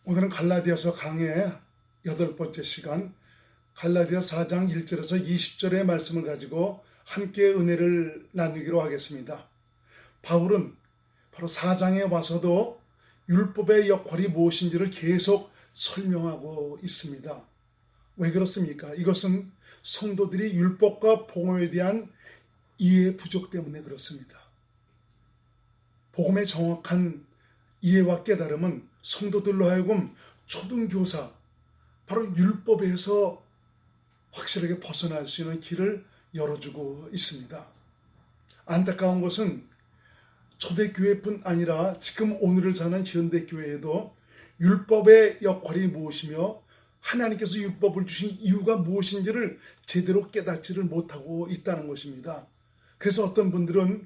오늘은 갈라디아서 강의 8번째 시간, 갈라디아 4장 1절에서 20절의 말씀을 가지고 함께 은혜를 나누기로 하겠습니다. 바울은 바로 4장에 와서도 율법의 역할이 무엇인지를 계속 설명하고 있습니다. 왜 그렇습니까? 이것은 성도들이 율법과 복음에 대한 이해 부족 때문에 그렇습니다. 복음의 정확한 이해와 깨달음은 성도들로 하여금 초등교사, 바로 율법에서 확실하게 벗어날 수 있는 길을 열어주고 있습니다. 안타까운 것은 초대교회뿐 아니라 지금 오늘을 사는 현대교회에도 율법의 역할이 무엇이며 하나님께서 율법을 주신 이유가 무엇인지를 제대로 깨닫지를 못하고 있다는 것입니다. 그래서 어떤 분들은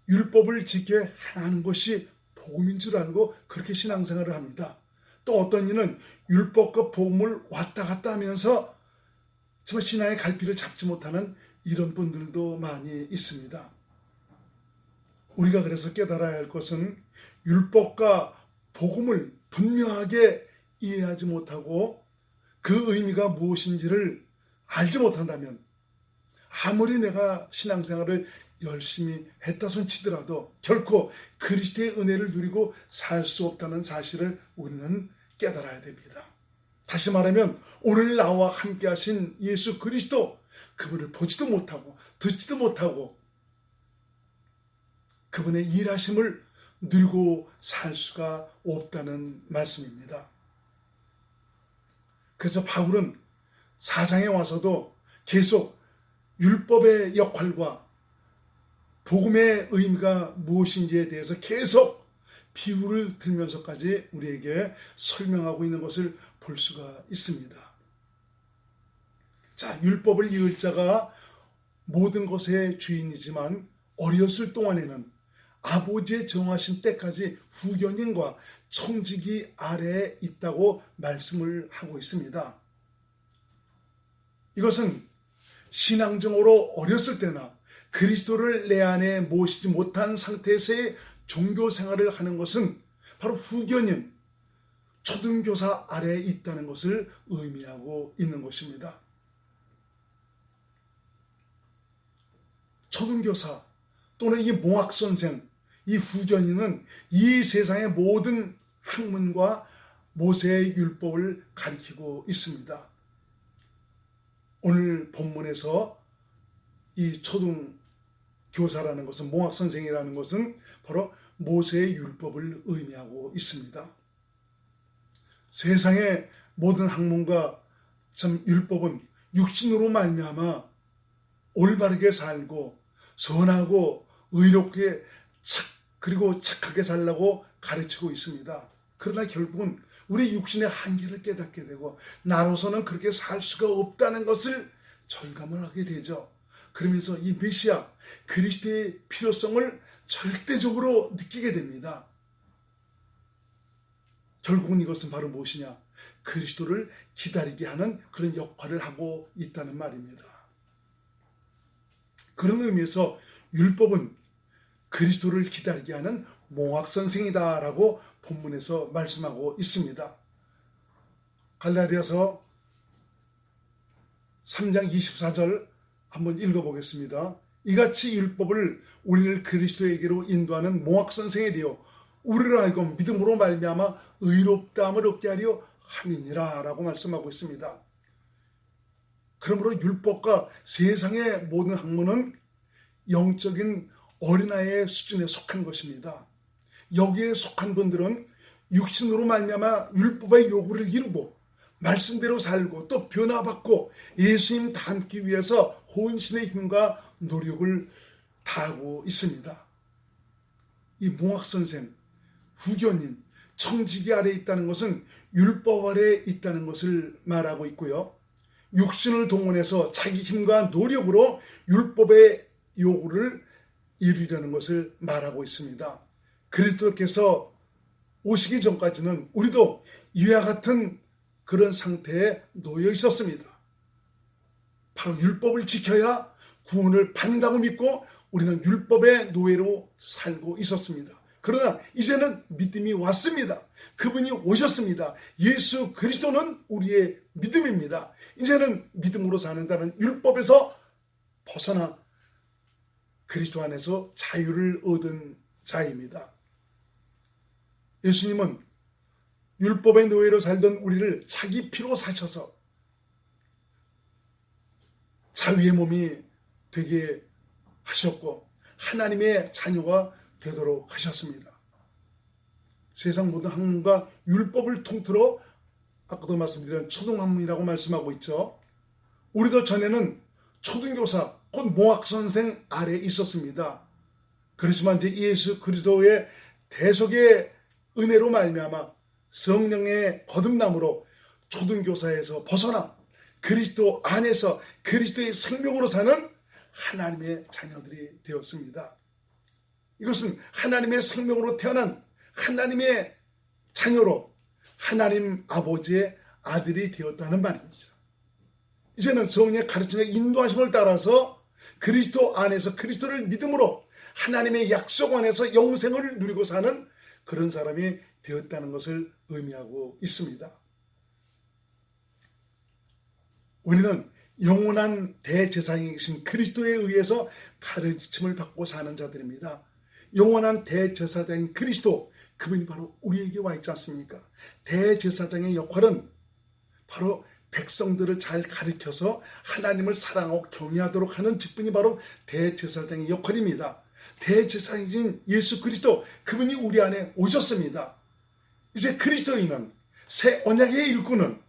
율법을 지켜야 하는 것이 복음인 줄 알고 그렇게 신앙생활을 합니다. 또 어떤 이는 율법과 복음을 왔다 갔다 하면서 정말 신앙의 갈피를 잡지 못하는 이런 분들도 많이 있습니다. 우리가 그래서 깨달아야 할 것은 율법과 복음을 분명하게 이해하지 못하고 그 의미가 무엇인지를 알지 못한다면 아무리 내가 신앙생활을 열심히 했다 손 치더라도 결코 그리스도의 은혜를 누리고 살 수 없다는 사실을 우리는 깨달아야 됩니다. 다시 말하면 오늘 나와 함께 하신 예수 그리스도, 그분을 보지도 못하고 듣지도 못하고 그분의 일하심을 누리고 살 수가 없다는 말씀입니다. 그래서 바울은 4장에 와서도 계속 율법의 역할과 복음의 의미가 무엇인지에 대해서 계속 비유를 들면서까지 우리에게 설명하고 있는 것을 볼 수가 있습니다. 자, 율법을 이을 자가 모든 것의 주인이지만 어렸을 동안에는 아버지의 정하신 때까지 후견인과 청지기 아래에 있다고 말씀을 하고 있습니다. 이것은 신앙적으로 어렸을 때나 그리스도를 내 안에 모시지 못한 상태에서의 종교 생활을 하는 것은 바로 후견인, 초등교사 아래에 있다는 것을 의미하고 있는 것입니다. 초등교사 또는 이 몽학선생, 이 후견인은 이 세상의 모든 학문과 모세의 율법을 가리키고 있습니다. 오늘 본문에서 이 초등교사라는 것은, 몽학선생이라는 것은 바로 모세의 율법을 의미하고 있습니다. 세상의 모든 학문과 참 율법은 육신으로 말미암아 올바르게 살고 선하고 의롭게 그리고 착하게 살라고 가르치고 있습니다. 그러나 결국은 우리 육신의 한계를 깨닫게 되고 나로서는 그렇게 살 수가 없다는 것을 절감을 하게 되죠. 그러면서 이 메시아 그리스도의 필요성을 절대적으로 느끼게 됩니다. 결국은 이것은 바로 무엇이냐? 그리스도를 기다리게 하는 그런 역할을 하고 있다는 말입니다. 그런 의미에서 율법은 그리스도를 기다리게 하는 몽학선생이다라고 본문에서 말씀하고 있습니다. 갈라디아서 3장 24절 한번 읽어보겠습니다. 이같이 율법을 우리를 그리스도에게로 인도하는 몽학선생이 되어 우리를 하여금 믿음으로 말미암아 의롭다함을 얻게 하려 함이니라 라고 말씀하고 있습니다. 그러므로 율법과 세상의 모든 학문은 영적인 어린아이의 수준에 속한 것입니다. 여기에 속한 분들은 육신으로 말미암아 율법의 요구를 이루고 말씀대로 살고 또 변화받고 예수님 닮기 위해서 혼신의 힘과 노력을 다하고 있습니다. 이 몽학선생, 후견인, 청지기 아래에 있다는 것은 율법 아래에 있다는 것을 말하고 있고요. 육신을 동원해서 자기 힘과 노력으로 율법의 요구를 이루려는 것을 말하고 있습니다. 그리스도께서 오시기 전까지는 우리도 이와 같은 그런 상태에 놓여 있었습니다. 바로 율법을 지켜야 구원을 받는다고 믿고 우리는 율법의 노예로 살고 있었습니다. 그러나 이제는 믿음이 왔습니다. 그분이 오셨습니다. 예수 그리스도는 우리의 믿음입니다. 이제는 믿음으로 사는다는 율법에서 벗어나 그리스도 안에서 자유를 얻은 자입니다. 예수님은 율법의 노예로 살던 우리를 자기 피로 사셔서 자유의 몸이 되게 하셨고 하나님의 자녀가 되도록 하셨습니다. 세상 모든 학문과 율법을 통틀어 아까도 말씀드린 초등학문이라고 말씀하고 있죠. 우리도 전에는 초등교사 곧 모학선생 아래 있었습니다. 그렇지만 이제 예수 그리스도의 대속의 은혜로 말미암아 성령의 거듭남으로 초등교사에서 벗어나 그리스도 안에서 그리스도의 생명으로 사는 하나님의 자녀들이 되었습니다. 이것은 하나님의 생명으로 태어난 하나님의 자녀로 하나님 아버지의 아들이 되었다는 말입니다. 이제는 성령의 가르침과 인도하심을 따라서 그리스도 안에서 그리스도를 믿음으로 하나님의 약속 안에서 영생을 누리고 사는 그런 사람이 되었다는 것을 의미하고 있습니다. 우리는 영원한 대제사장이 계신 그리스도에 의해서 가르침을 받고 사는 자들입니다. 영원한 대제사장인 그리스도, 그분이 바로 우리에게 와 있지 않습니까? 대제사장의 역할은 바로 백성들을 잘 가르쳐서 하나님을 사랑하고 경외하도록 하는 직분이 바로 대제사장의 역할입니다. 대제사장이신 예수 그리스도, 그분이 우리 안에 오셨습니다. 이제 그리스도인은 새 언약의 일꾼은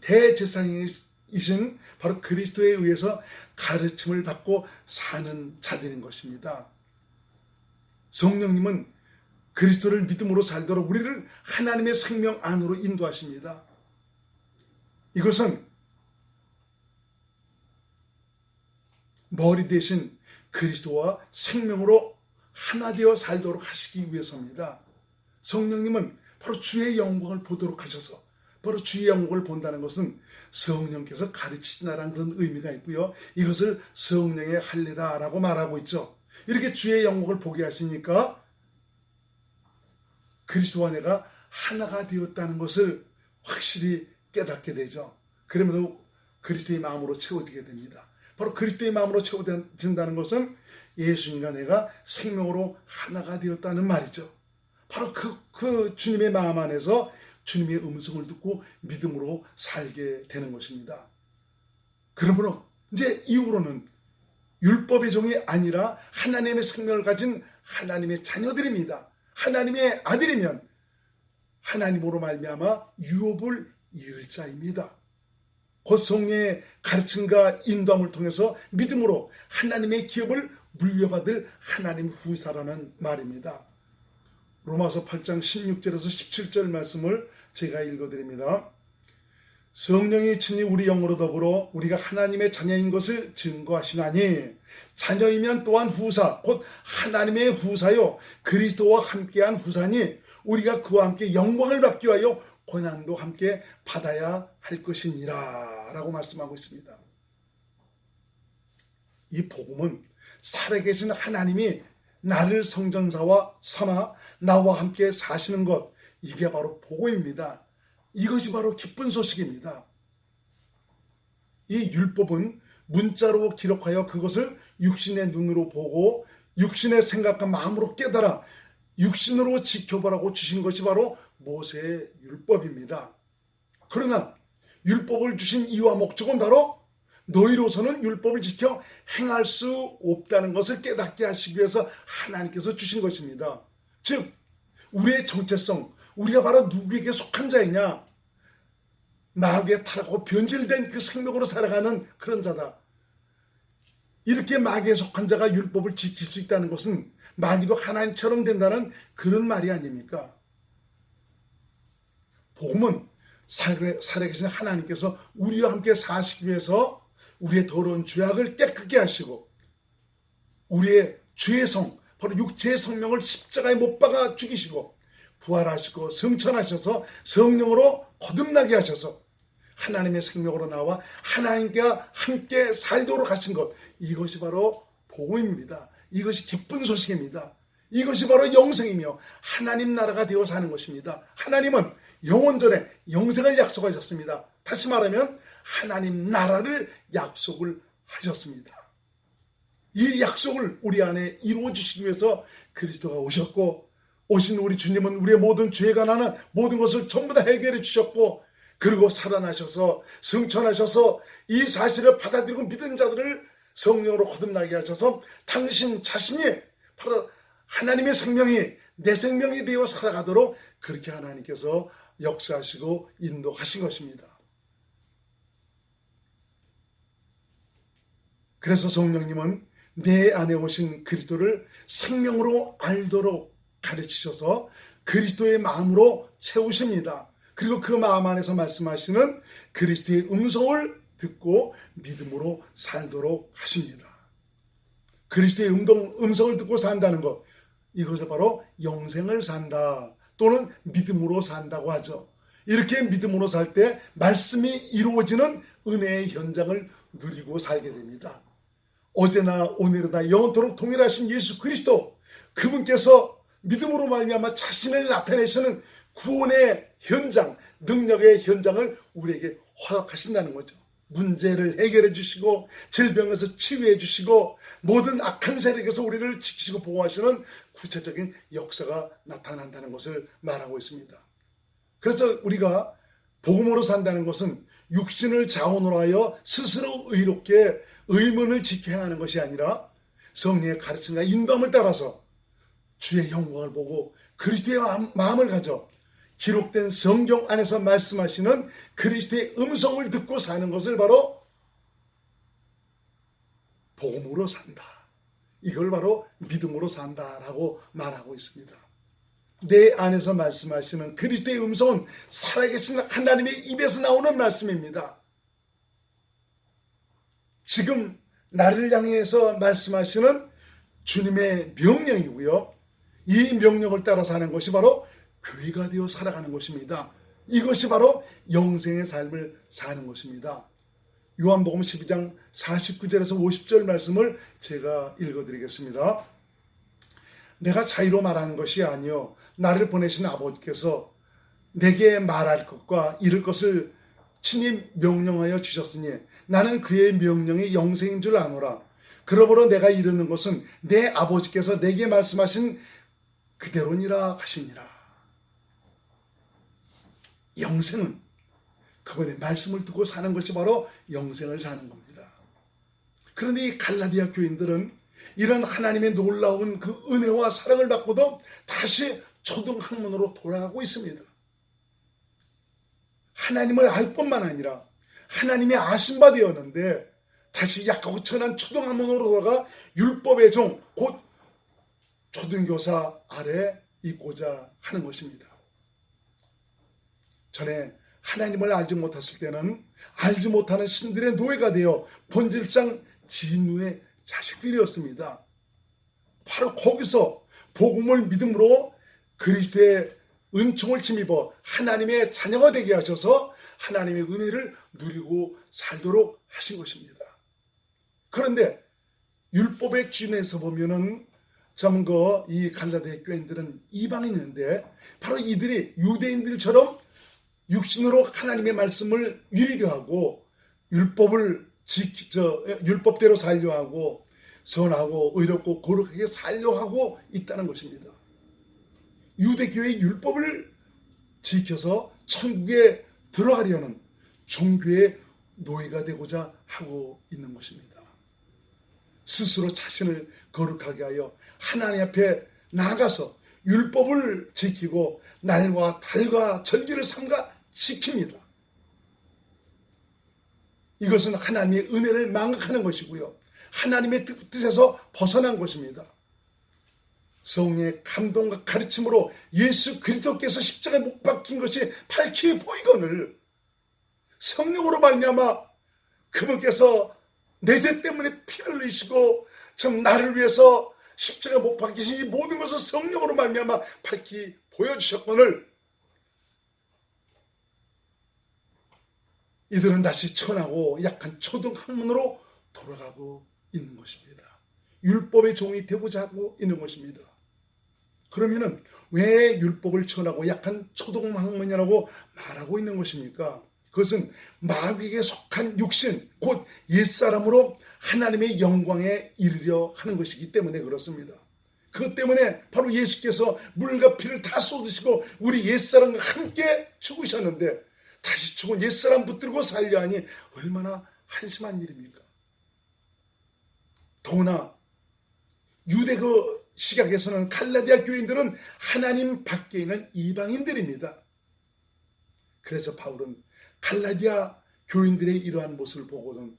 대제사장이신 바로 그리스도에 의해서 가르침을 받고 사는 자들인 것입니다. 성령님은 그리스도를 믿음으로 살도록 우리를 하나님의 생명 안으로 인도하십니다. 이것은 머리 대신 그리스도와 생명으로 하나 되어 살도록 하시기 위해서입니다. 성령님은 바로 주의 영광을 보도록 하셔서, 바로 주의 영광을 본다는 것은 성령께서 가르치신다는 그런 의미가 있고요. 이것을 성령의 할례다라고 말하고 있죠. 이렇게 주의 영광을 보게 하시니까 그리스도와 내가 하나가 되었다는 것을 확실히 깨닫게 되죠. 그러면서 그리스도의 마음으로 채워지게 됩니다. 바로 그리스도의 마음으로 채워진다는 것은 예수님과 내가 생명으로 하나가 되었다는 말이죠. 바로 그 주님의 마음 안에서 주님의 음성을 듣고 믿음으로 살게 되는 것입니다. 그러므로 이제 이후로는 율법의 종이 아니라 하나님의 생명을 가진 하나님의 자녀들입니다. 하나님의 아들이면 하나님으로 말미암아 유업을 이을 자입니다. 곧 성령의 가르침과 인도함을 통해서 믿음으로 하나님의 기업을 물려받을 하나님 후사라는 말입니다. 로마서 8장 16절에서 17절 말씀을 제가 읽어드립니다. 성령이 친히 우리 영으로 더불어 우리가 하나님의 자녀인 것을 증거하시나니 자녀이면 또한 후사 곧 하나님의 후사요 그리스도와 함께한 후사니 우리가 그와 함께 영광을 받기 위하여 고난도 함께 받아야 할 것이니라 라고 말씀하고 있습니다. 이 복음은 살아계신 하나님이 나를 성전사와 삼아 나와 함께 사시는 것, 이게 바로 복음입니다. 이것이 바로 기쁜 소식입니다. 이 율법은 문자로 기록하여 그것을 육신의 눈으로 보고 육신의 생각과 마음으로 깨달아 육신으로 지켜보라고 주신 것이 바로 모세의 율법입니다. 그러나 율법을 주신 이유와 목적은 바로 너희로서는 율법을 지켜 행할 수 없다는 것을 깨닫게 하시기 위해서 하나님께서 주신 것입니다. 즉 우리의 정체성, 우리가 바로 누구에게 속한 자이냐, 마귀에 타락하고 변질된 그 생명으로 살아가는 그런 자다. 이렇게 마귀에 속한 자가 율법을 지킬 수 있다는 것은 마귀도 하나님처럼 된다는 그런 말이 아닙니까? 복음은 살아계신 하나님께서 우리와 함께 사시기 위해서 우리의 더러운 죄악을 깨끗게 하시고 우리의 죄성, 바로 육체의 성명을 십자가에 못 박아 죽이시고 부활하시고 성천하셔서 성령으로 거듭나게 하셔서 하나님의 생명으로 나와 하나님과 함께 살도록 하신 것, 이것이 바로 복음입니다. 이것이 기쁜 소식입니다. 이것이 바로 영생이며 하나님 나라가 되어 사는 것입니다. 하나님은 영원전에 영생을 약속하셨습니다. 다시 말하면 하나님 나라를 약속을 하셨습니다. 이 약속을 우리 안에 이루어 주시기 위해서 그리스도가 오셨고, 오신 우리 주님은 우리의 모든 죄가 나는 모든 것을 전부 다 해결해 주셨고, 그리고 살아나셔서 승천하셔서 이 사실을 받아들이고 믿은 자들을 성령으로 거듭나게 하셔서 당신 자신이 바로 하나님의 생명이 내 생명이 되어 살아가도록 그렇게 하나님께서 역사하시고 인도하신 것입니다. 그래서 성령님은 내 안에 오신 그리스도를 생명으로 알도록 가르치셔서 그리스도의 마음으로 채우십니다. 그리고 그 마음 안에서 말씀하시는 그리스도의 음성을 듣고 믿음으로 살도록 하십니다. 그리스도의 음성을 듣고 산다는 것, 이것을 바로 영생을 산다 또는 믿음으로 산다고 하죠. 이렇게 믿음으로 살 때 말씀이 이루어지는 은혜의 현장을 누리고 살게 됩니다. 어제나 오늘이나 영원토록 동일하신 예수 그리스도, 그분께서 믿음으로 말미암아 자신을 나타내시는 구원의 현장, 능력의 현장을 우리에게 허락하신다는 거죠. 문제를 해결해 주시고 질병에서 치유해 주시고 모든 악한 세력에서 우리를 지키시고 보호하시는 구체적인 역사가 나타난다는 것을 말하고 있습니다. 그래서 우리가 복음으로 산다는 것은 육신을 자원으로 하여 스스로 의롭게 의문을 지켜야 하는 것이 아니라 성령의 가르침과 인도함을 따라서 주의 영광을 보고 그리스도의 마음을 가져 기록된 성경 안에서 말씀하시는 그리스도의 음성을 듣고 사는 것을 바로 복음으로 산다. 이걸 바로 믿음으로 산다라고 말하고 있습니다. 내 안에서 말씀하시는 그리스도의 음성은 살아계신 하나님의 입에서 나오는 말씀입니다. 지금 나를 향해서 말씀하시는 주님의 명령이고요. 이 명령을 따라 사는 것이 바로 교회가 되어 살아가는 것입니다. 이것이 바로 영생의 삶을 사는 것입니다. 요한복음 12장 49절에서 50절 말씀을 제가 읽어드리겠습니다. 내가 자의로 말하는 것이 아니요 나를 보내신 아버지께서 내게 말할 것과 이룰 것을 친히 명령하여 주셨으니 나는 그의 명령이 영생인 줄 아노라. 그러므로 내가 이르는 것은 내 아버지께서 내게 말씀하신 그대로니라 하시니라. 영생은 그분의 말씀을 듣고 사는 것이 바로 영생을 사는 겁니다. 그런데 이 갈라디아 교인들은 이런 하나님의 놀라운 그 은혜와 사랑을 받고도 다시 초등학문으로 돌아가고 있습니다. 하나님을 알 뿐만 아니라 하나님이 아신 바 되었는데 다시 약하고 천한 초등학문으로 돌아가 율법의 종, 곧 초등교사 아래 있고자 하는 것입니다. 전에 하나님을 알지 못했을 때는 알지 못하는 신들의 노예가 되어 본질상 진노의 자식들이었습니다. 바로 거기서 복음을 믿음으로 그리스도의 은총을 힘입어 하나님의 자녀가 되게 하셔서 하나님의 은혜를 누리고 살도록 하신 것입니다. 그런데 율법의 기준에서 보면은 이 갈라디아 교인들은 이방인인데 바로 이들이 유대인들처럼 육신으로 하나님의 말씀을 유리려 하고 율법대로 살려 하고 선하고 의롭고 거룩하게 살려 하고 있다는 것입니다. 유대교의 율법을 지켜서 천국에 들어가려는 종교의 노예가 되고자 하고 있는 것입니다. 스스로 자신을 거룩하게 하여 하나님 앞에 나아가서 율법을 지키고 날과 달과 절기를 삼가 지킵니다. 이것은 하나님의 은혜를 망각하는 것이고요. 하나님의 뜻에서 벗어난 것입니다. 성령의 감동과 가르침으로 예수 그리스도께서 십자가에 못 박힌 것이 밝히 보이거늘 성령으로 말미암아 그분께서 내 죄 때문에 피를 흘리시고 참 나를 위해서 십자가에 못 박히신 이 모든 것을 성령으로 말미암아 밝히 보여주셨거늘 이들은 다시 천하고 약한 초등학문으로 돌아가고 있는 것입니다. 율법의 종이 되고자 하고 있는 것입니다. 그러면은 왜 율법을 전하고 약한 초등학문이라고 말하고 있는 것입니까? 그것은 마귀에게 속한 육신, 곧 옛사람으로 하나님의 영광에 이르려 하는 것이기 때문에 그렇습니다. 그것 때문에 바로 예수께서 물과 피를 다 쏟으시고 우리 옛사람과 함께 죽으셨는데 다시 죽은 옛사람 붙들고 살려 하니 얼마나 한심한 일입니까? 더구나 유대 그 시각에서는 갈라디아 교인들은 하나님 밖에 있는 이방인들입니다. 그래서 바울은 갈라디아 교인들의 이러한 모습을 보고는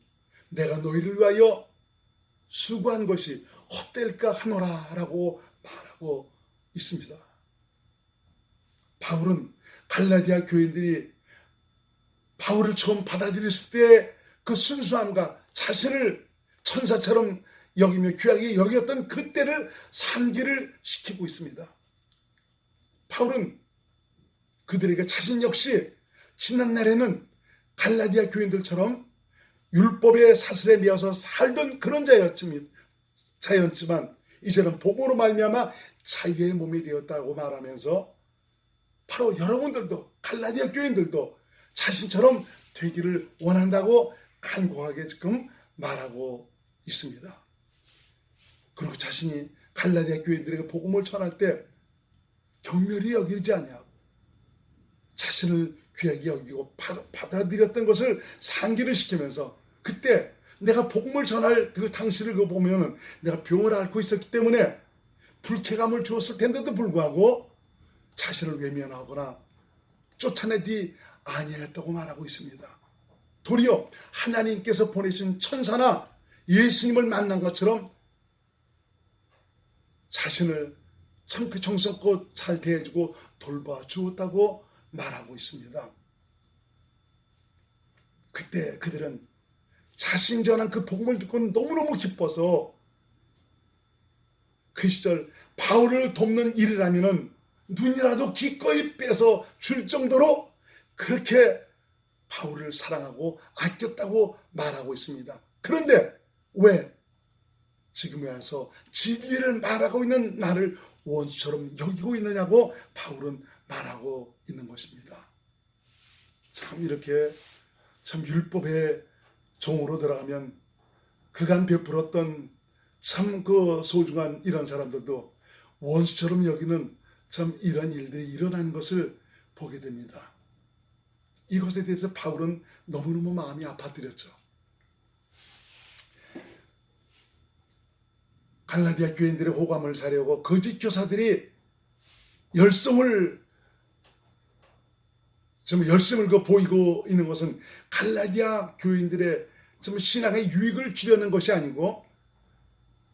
내가 너희를 위하여 수고한 것이 헛될까 하노라 라고 말하고 있습니다. 바울은 갈라디아 교인들이 바울을 처음 받아들였을 때 그 순수함과 자신을 천사처럼 여기며 귀하게 여겼던 그때를 상기를 시키고 있습니다. 바울은 그들에게 자신 역시 지난 날에는 갈라디아 교인들처럼 율법의 사슬에 매여서 살던 그런 자였지만 이제는 복음으로 말미암아 자유의 몸이 되었다고 말하면서 바로 여러분들도 갈라디아 교인들도 자신처럼 되기를 원한다고 간곡하게 지금 말하고 있습니다. 그리고 자신이 갈라디아 교인들에게 복음을 전할 때 경멸히 여기지 아니하고 자신을 귀하게 여기고 받아들였던 것을 상기를 시키면서 그때 내가 복음을 전할 그 당시를 보면 내가 병을 앓고 있었기 때문에 불쾌감을 주었을 텐데도 불구하고 자신을 외면하거나 쫓아내지 아니했다고 말하고 있습니다. 도리어 하나님께서 보내신 천사나 예수님을 만난 것처럼 자신을 참 그 정성껏 잘 대해주고 돌봐주었다고 말하고 있습니다. 그때 그들은 자신이 전한 그 복음을 듣고 너무너무 기뻐서 그 시절 바울을 돕는 일이라면 눈이라도 기꺼이 빼서 줄 정도로 그렇게 바울을 사랑하고 아꼈다고 말하고 있습니다. 그런데 왜 지금에 와서 진리를 말하고 있는 나를 원수처럼 여기고 있느냐고 바울은 말하고 있는 것입니다. 참 이렇게 참 율법의 종으로 들어가면 그간 베풀었던 참 그 소중한 이런 사람들도 원수처럼 여기는 참 이런 일들이 일어나는 것을 보게 됩니다. 이것에 대해서 바울은 너무너무 마음이 아파뜨렸죠. 갈라디아 교인들의 호감을 사려고 거짓 교사들이 열심을 보이고 있는 것은 갈라디아 교인들의 신앙의 유익을 주려는 것이 아니고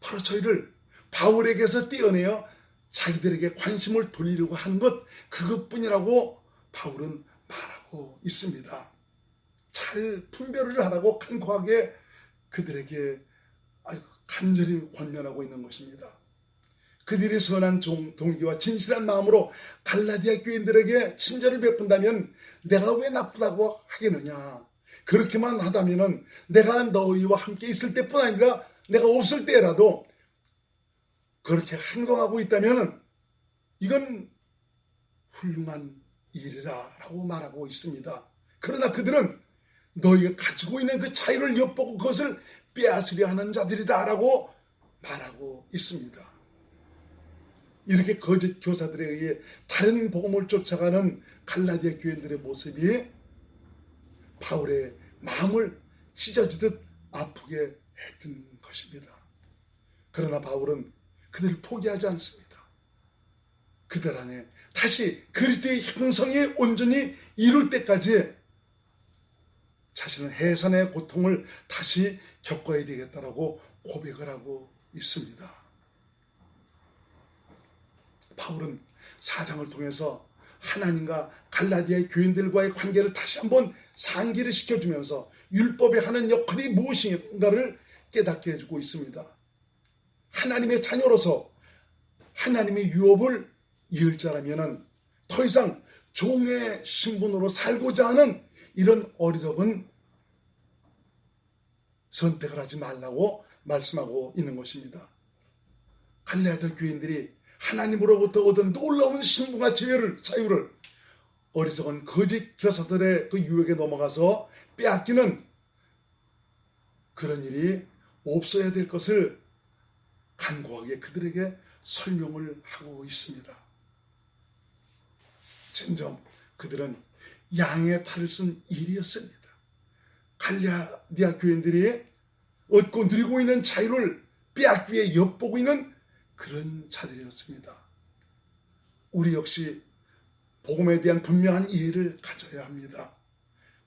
바로 저희를 바울에게서 떼어내어 자기들에게 관심을 돌리려고 하는 것 그것뿐이라고 바울은 말하고 있습니다. 잘 분별을 하라고 간곡하게 그들에게 간절히 권면하고 있는 것입니다. 그들이 선한 동기와 진실한 마음으로 갈라디아 교인들에게 친절을 베푼다면 내가 왜 나쁘다고 하겠느냐. 그렇게만 하다면 내가 너희와 함께 있을 때뿐 아니라 내가 없을 때라도 그렇게 행동하고 있다면 이건 훌륭한 일이라 라고 말하고 있습니다. 그러나 그들은 너희가 가지고 있는 그 자유를 엿보고 그것을 빼앗으려 하는 자들이다 라고 말하고 있습니다. 이렇게 거짓 교사들에 의해 다른 복음을 쫓아가는 갈라디아 교인들의 모습이 바울의 마음을 찢어지듯 아프게 했던 것입니다. 그러나 바울은 그들을 포기하지 않습니다. 그들 안에 다시 그리스도의 형성이 온전히 이룰 때까지 자신은 해산의 고통을 다시 겪어야 되겠다라고 고백을 하고 있습니다. 바울은 4장을 통해서 하나님과 갈라디아의 교인들과의 관계를 다시 한번 상기를 시켜주면서 율법이 하는 역할이 무엇인가를 깨닫게 해주고 있습니다. 하나님의 자녀로서 하나님의 유업을 이을 자라면 더 이상 종의 신분으로 살고자 하는 이런 어리석은 선택을 하지 말라고 말씀하고 있는 것입니다. 갈라디아 교인들이 하나님으로부터 얻은 놀라운 신분과 자유를 어리석은 거짓 교사들의 그 유혹에 넘어가서 빼앗기는 그런 일이 없어야 될 것을 간곡하게 그들에게 설명을 하고 있습니다. 점점 그들은 양의 탈을 쓴 일이었습니다. 갈라디아 교인들이 얻고 누리고 있는 자유를 빼앗기 위해 엿보고 있는 그런 자들이었습니다. 우리 역시 복음에 대한 분명한 이해를 가져야 합니다.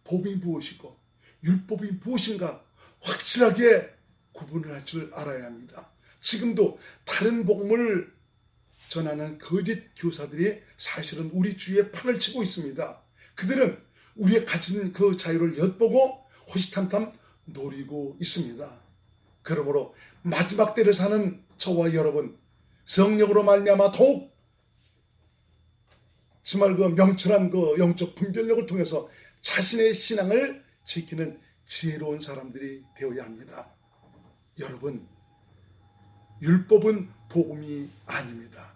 복음이 무엇이고 율법이 무엇인가 확실하게 구분을 할 줄 알아야 합니다. 지금도 다른 복음을 전하는 거짓 교사들이 사실은 우리 주위에 판을 치고 있습니다. 그들은 우리의 가진 그 자유를 엿보고 호시탐탐 노리고 있습니다. 그러므로 마지막 때를 사는 저와 여러분, 성령으로 말미암아 더욱 정말 그 명철한 그 영적 분별력을 통해서 자신의 신앙을 지키는 지혜로운 사람들이 되어야 합니다. 여러분, 율법은 복음이 아닙니다.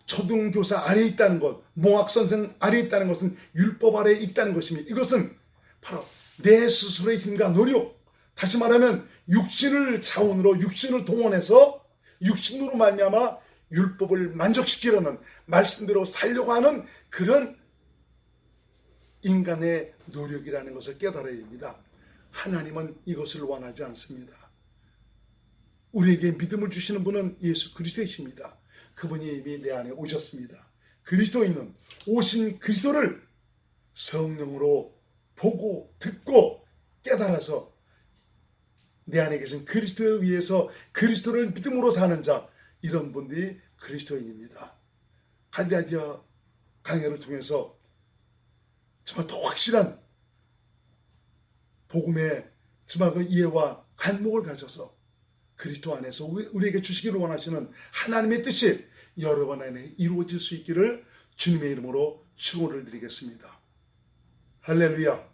초등교사 아래에 있다는 것, 몽학선생 아래에 있다는 것은 율법 아래에 있다는 것입니다. 이것은 바로 내 스스로의 힘과 노력, 다시 말하면 육신을 자원으로 육신을 동원해서 육신으로 말미암아 율법을 만족시키려는 말씀대로 살려고 하는 그런 인간의 노력이라는 것을 깨달아야 됩니다. 하나님은 이것을 원하지 않습니다. 우리에게 믿음을 주시는 분은 예수 그리스도이십니다. 그분이 이미 내 안에 오셨습니다. 그리스도인은 오신 그리스도를 성령으로 보고 듣고 깨달아서 내 안에 계신 그리스도에 의해서 그리스도를 믿음으로 사는 자, 이런 분들이 그리스도인입니다. 갈라디아 강해를 통해서 정말 더 확실한 복음의 정말 그 이해와 안목을 가져서 그리스도 안에서 우리에게 주시기를 원하시는 하나님의 뜻이 여러분 안에 이루어질 수 있기를 주님의 이름으로 축원을 드리겠습니다. 할렐루야.